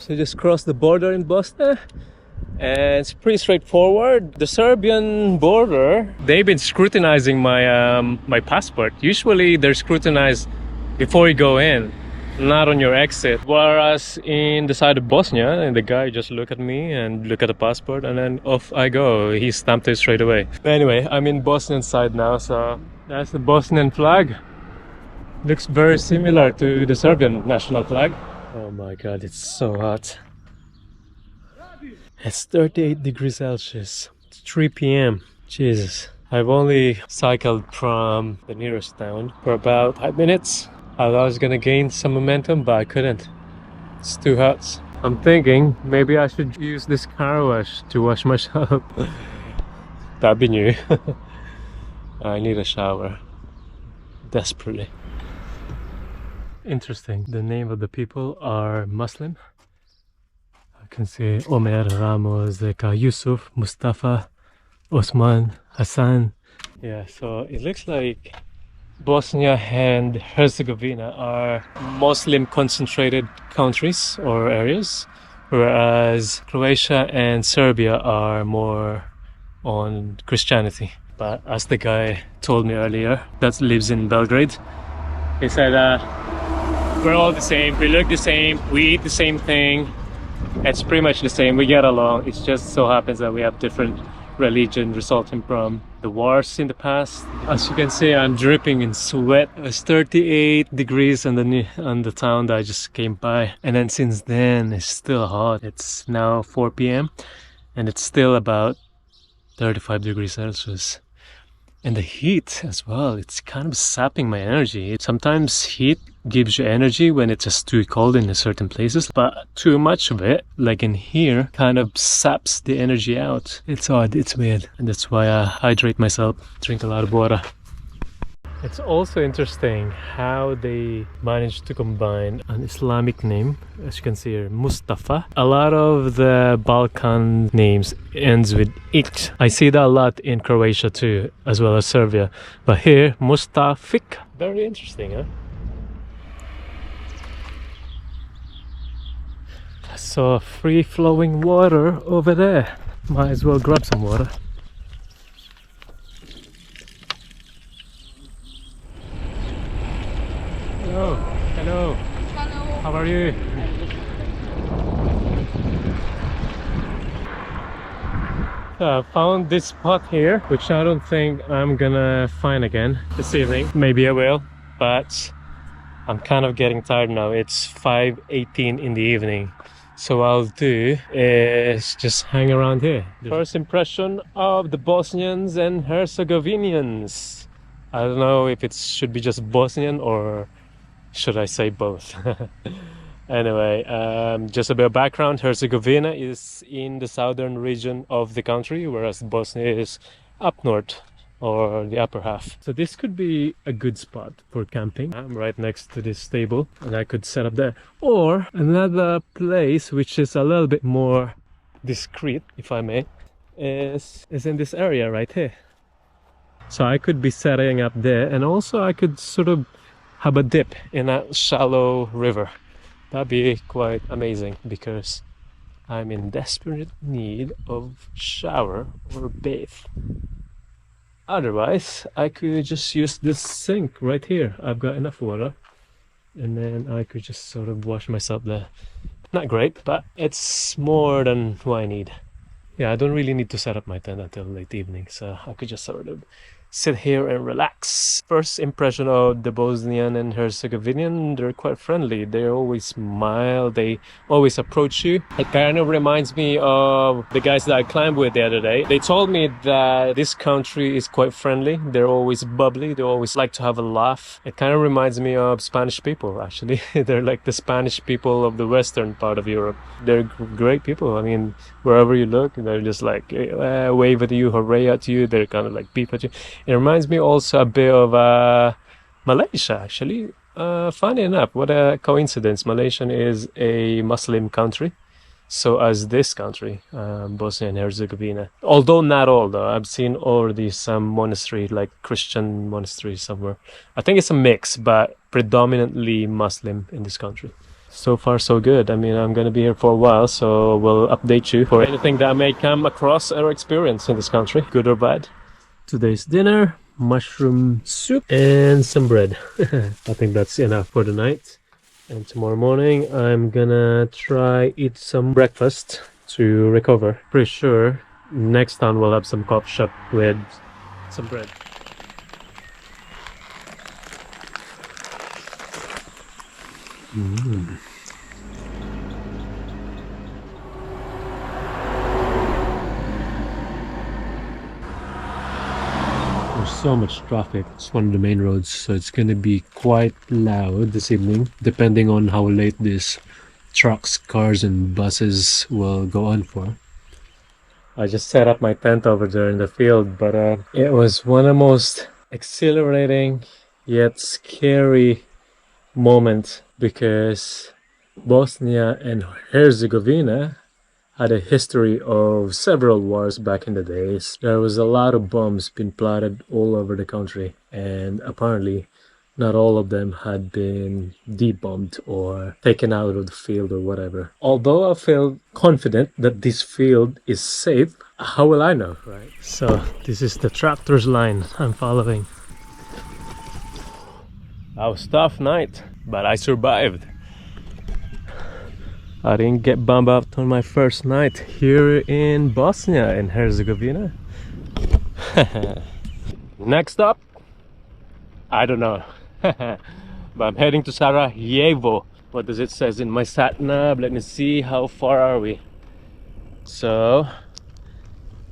So just cross the border in Bosnia, and it's pretty straightforward. The Serbian border, they've been scrutinizing my passport. Usually they're scrutinized before you go in, not on your exit. Whereas in the side of Bosnia, and the guy just look at me and look at the passport, and then off I go. He stamped it straight away. Anyway, I'm in Bosnian side now, so that's the Bosnian flag. Looks very similar to the Serbian national flag. Oh my god, it's so hot. It's 38 degrees Celsius. It's 3 p.m. Jesus. I've only cycled from the nearest town for about 5 minutes. I thought I was gonna gain some momentum, but I couldn't. It's too hot. I'm thinking maybe I should use this car wash to wash myself. That'd be new. I need a shower. Desperately. Interesting. The name of the people are Muslim. I can see Omer, Ramos, Yusuf, Mustafa, Osman, Hassan. Yeah, so it looks like Bosnia and Herzegovina are Muslim concentrated countries or areas, whereas Croatia and Serbia are more on Christianity. But as the guy told me earlier that lives in Belgrade, he said we're all the same, we look the same, we eat the same thing, it's pretty much the same, we get along. It just so happens that we have different religion resulting from the wars in the past. As you can see, I'm dripping in sweat. It's 38 degrees on the town that I just came by, and then since then it's still hot. It's now 4 p.m. and it's still about 35 degrees Celsius. And the heat as well, it's kind of sapping my energy. Sometimes heat gives you energy when it's just too cold in certain places, but too much of it, like in here, kind of saps the energy out. It's odd, it's weird, and that's why I hydrate myself, drink a lot of water. It's also interesting how they managed to combine an Islamic name, as you can see here, Mustafa. A lot of the Balkan names ends with ik. I see that a lot in Croatia too, as well as Serbia. But here, Mustafik. Very interesting, huh? I saw free-flowing water over there. Might as well grab some water. Hello. Hello. Hello. How are you? I found this spot here, which I don't think I'm gonna find again this evening. Maybe I will, but I'm kind of getting tired now. It's 5:18 in the evening. So what I'll do is just hang around here. First impression of the Bosnians and Herzegovinians. I don't know if it should be just Bosnian or should I say both? Anyway, just a bit of background. Herzegovina is in the southern region of the country, whereas Bosnia is up north, or the upper half. So this could be a good spot for camping. I'm right next to this stable and I could set up there. Or another place which is a little bit more discreet, if I may, is in this area right here. So I could be setting up there, and also I could sort of have a dip in a shallow river. That'd be quite amazing because I'm in desperate need of shower or bathe. Otherwise, I could just use this sink right here. I've got enough water, and then I could just sort of wash myself there. Not great, but it's more than what I need. Yeah, I don't really need to set up my tent until late evening, so I could just sort of sit here and relax. First impression of the Bosnian and Herzegovinian, they're quite friendly. They always smile, they always approach you. It kind of reminds me of the guys that I climbed with the other day. They told me that this country is quite friendly. They're always bubbly, they always like to have a laugh. It kind of reminds me of Spanish people, actually. They're like the Spanish people of the western part of Europe. They're great people. I mean, wherever you look, they're just like wave at you, hooray at you. They're kind of like beep at you. It reminds me also a bit of Malaysia, actually. Funny enough, what a coincidence. Malaysia is a Muslim country, so as this country, Bosnia and Herzegovina. Although not all, though. I've seen already some monastery, like Christian monastery somewhere. I think it's a mix, but predominantly Muslim in this country. So far so good. I mean, I'm gonna be here for a while, so we'll update you for anything that I may come across or experience in this country, good or bad. Today's dinner, mushroom soup and some bread. I think that's enough for the night. And tomorrow morning I'm gonna try eat some breakfast to recover. Pretty sure next time we'll have some coffee shop with some bread. There's so much traffic. It's one of the main roads, so it's gonna be quite loud this evening, depending on how late these trucks, cars and buses will go on for. I just set up my tent over there in the field, but it was one of the most exhilarating yet scary moments, because Bosnia and Herzegovina had a history of several wars back in the days. There was a lot of bombs being planted all over the country, and apparently not all of them had been debombed or taken out of the field or whatever. Although I feel confident that this field is safe, how will I know, right? So this is the tractor's line I'm following. That was a tough night, but I survived. I didn't get bummed out on my first night here in Bosnia and Herzegovina. Next up, I don't know. But I'm heading to Sarajevo. What does it says in my sat nav? Let me see, how far are we? So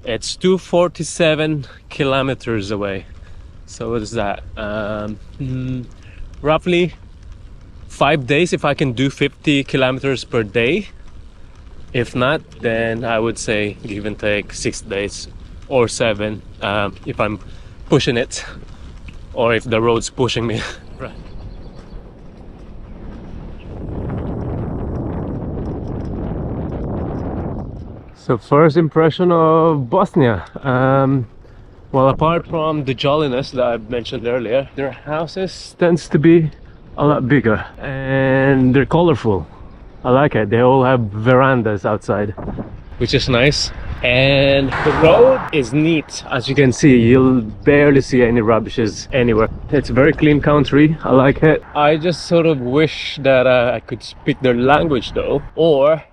it's 247 kilometers away. So what is that? Roughly 5 days if I can do 50 kilometers per day. If not, then I would say give and take 6 days or 7 if I'm pushing it, or if the road's pushing me. Right. So first impression of Bosnia. Well, apart from the jolliness that I mentioned earlier, their houses tends to be a lot bigger and they're colorful. I like it. They all have verandas outside, which is nice. And the road is neat. As you can see, you'll barely see any rubbishes anywhere. It's a very clean country. I like it. I just sort of wish that I could speak their language though, or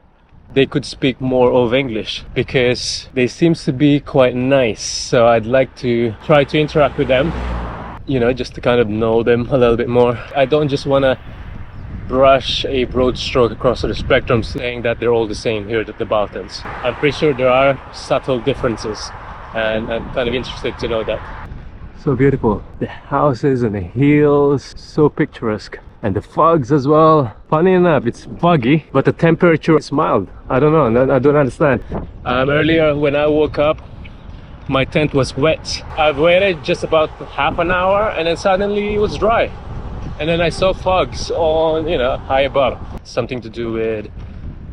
they could speak more of English, because they seem to be quite nice. So I'd like to try to interact with them, you know, just to kind of know them a little bit more. I don't just want to brush a broad stroke across the spectrum saying that they're all the same here at the Balkans. I'm pretty sure there are subtle differences, and I'm kind of interested to know that. So beautiful. The houses and the hills, so picturesque. And the fogs as well. Funny enough, it's foggy, but the temperature is mild. I don't know, I don't understand. Earlier when I woke up, my tent was wet. I've waited just about half an hour and then suddenly it was dry. And then I saw fogs on, you know, high above. Something to do with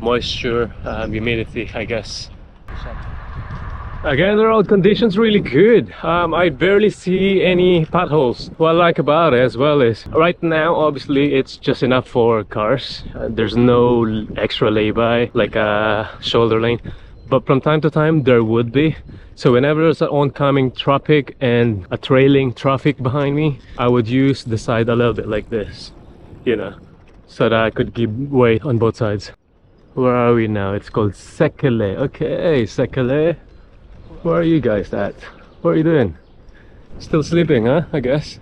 moisture, humidity, I guess. Again, the road conditions really good. I barely see any potholes. What I like about it as well is right now obviously it's just enough for cars. There's no extra lay-by like a shoulder lane, but from time to time there would be. So whenever there's an oncoming traffic and a trailing traffic behind me, I would use the side a little bit like this, you know, so that I could give way on both sides. Where are we now? It's called Sekele. Okay, Sekele. Where are you guys at? What are you doing? Still sleeping, huh? I guess.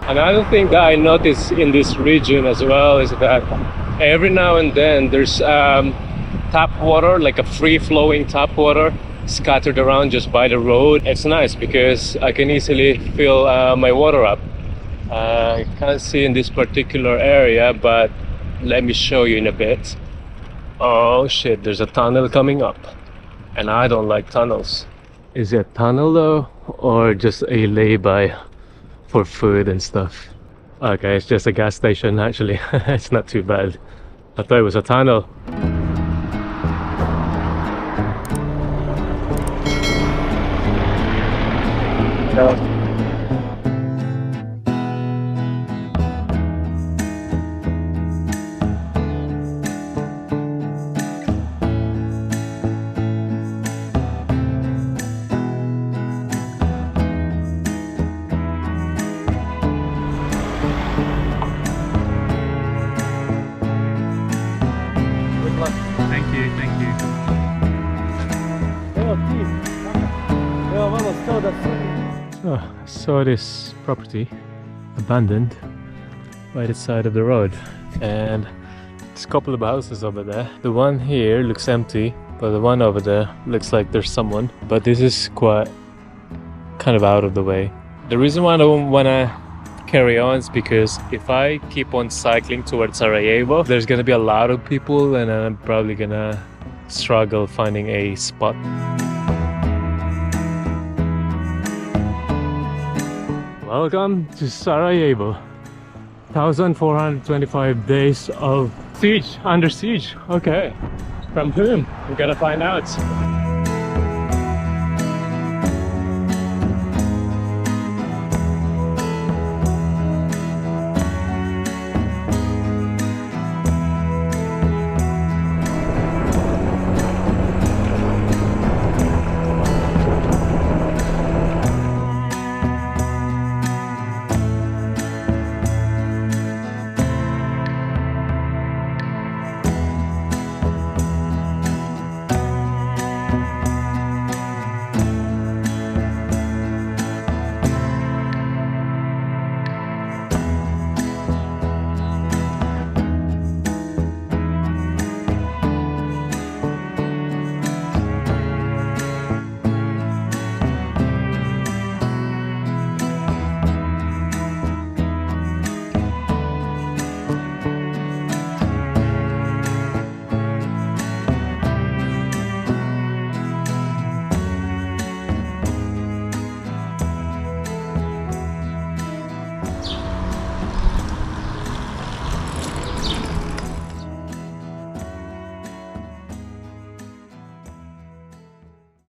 Another thing that I notice in this region as well is that every now and then there's tap water, like a free-flowing tap water scattered around just by the road. It's nice because I can easily fill my water up. I can't see in this particular area, but let me show you in a bit. Oh shit, there's a tunnel coming up, and I don't like tunnels. Is it a tunnel though, or just a lay-by for food and stuff? Okay, it's just a gas station actually. It's not too bad. I thought it was a tunnel. No. saw this property abandoned by the side of the road, and there's a couple of houses over there. The one here looks empty, but the one over there looks like there's someone. But this is quite kind of out of the way. The reason why I don't want to carry on is because if I keep on cycling towards Sarajevo, there's gonna be a lot of people and I'm probably gonna struggle finding a spot. Welcome to Sarajevo. 1425 days of siege, under siege. Okay, from whom? We're gonna find out.